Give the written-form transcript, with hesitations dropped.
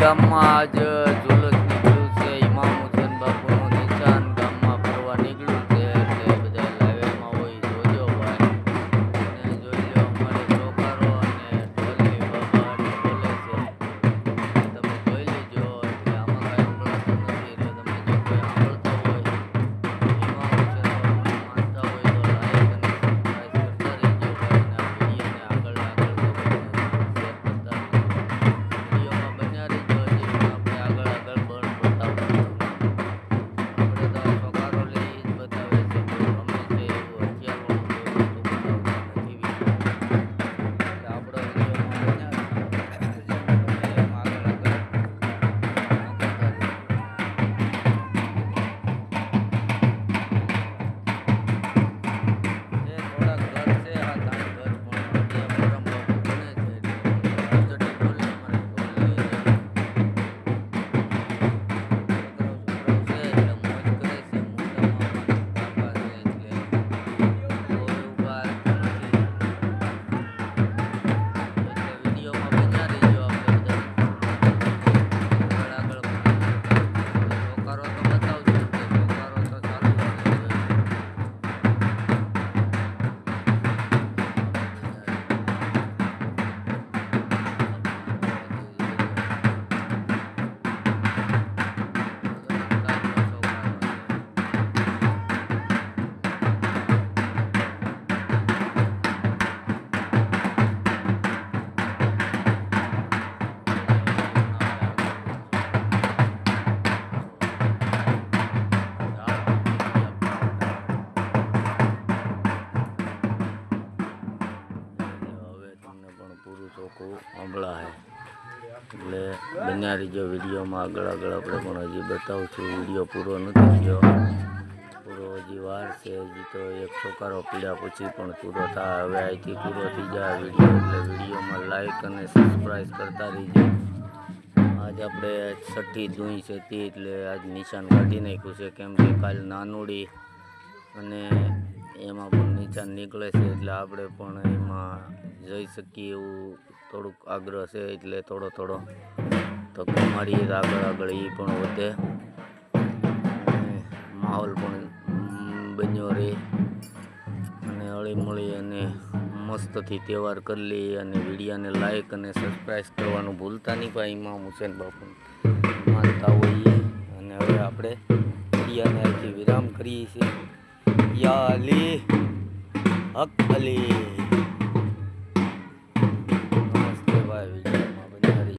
ગામમાં આજ ઝુલસ નીકળ્યું છે. ઇમામ હુસેન બાપુનું નિશાન ગામમાં ફરવા નીકળ્યું છે એટલે બધા લાઈવમાં હોય જોજો ભાઈ. અને જોઈ લો અમારે ચોકારો અને ઢોલની બબાટ બોલે છે. તમે જોઈ લેજો એટલે આમાં કાંઈ સંભળાતું નથી. એટલે તમે જો કોઈ સાંભળતા હોય ઇમામ હુસેન બાપુને માનતા હોય તો લાઈક અને સબસ્ક્રાઈબ કરતા રહેજો ભાઈ. અને આ વિડીયોને આગળ શેર કરતા રહેજો. વિડીયોમાં બન્યા રહેજો. હજી પણ આપણે આગળ પણ બતાવશું. આપણે તો ચોકારો લઈ જ બતાવે છે. કોઈ રમે છે એવું હથિયારવાળું કોઈ વસ્તુ બતાવતા નથી વિડીયોમાં. એટલે આપણો વિડીયોમાં બન્યા રહેજો. એમ આગળ કરતા રહેજો. થોડાક ઘર છે આ તાણ ઘર પણ જે મોરમ બાપુ બને છે એટલે જટી ઢોલે અમારે ઢોલની છોકરાઓ છે એટલે મોજ કરે છે. મોટા મામા કાકા છે એટલે કોઈ ઉભા નથી. એટલે વિડીયોમાં બન્યા રહેજો. આપણે બધા આગળ ચોકારો તો બતાવશું કે ચોકારો તો ચાલુ જ રહેશે. હવે તમને પણ પૂરું ચોખ્ખું સંભળાય એટલે બન્યા રહીજો વિડીયોમાં. આગળ આપણે પણ હજી બતાવશું. વિડીયો પૂરો નથી થયો. પૂરો હજી વાર છે. હજી તો એક ચોકારો પીડા પછી પણ પૂરો થાય. હવે અહીંથી પૂરો થઈ જાય વિડીયો. એટલે વિડીયોમાં લાઈક અને સબસ્ક્રાઈબ કરતા રહીજો. આજ આપણે 6ઠ્ઠી દુઈ છે તે એટલે આજ નિશાન કાઢી નાખ્યું છે. કેમ કે કાલ નાનુડી અને એમાં પણ નિશાન નીકળે છે એટલે આપણે પણ એમાં જઈ શકીએ એવું થોડુંક આગ્રહ છે. એટલે થોડો ધક્કો મારીએ તો આગળ એ પણ વધે અને માહોલ પણ બન્યો રહે અને હળીમળી અને મસ્તથી તહેવાર કરી લઈએ. અને વિડીયોને લાઈક અને સબસ્ક્રાઈબ કરવાનું ભૂલતા નહીં ભાઈ. ઇમામ હુસેન બાપુ માનતા હોઈએ. અને હવે આપણે વિડીયોને અહીંથી વિરામ કરીએ છીએ. યા અલી હક અલી.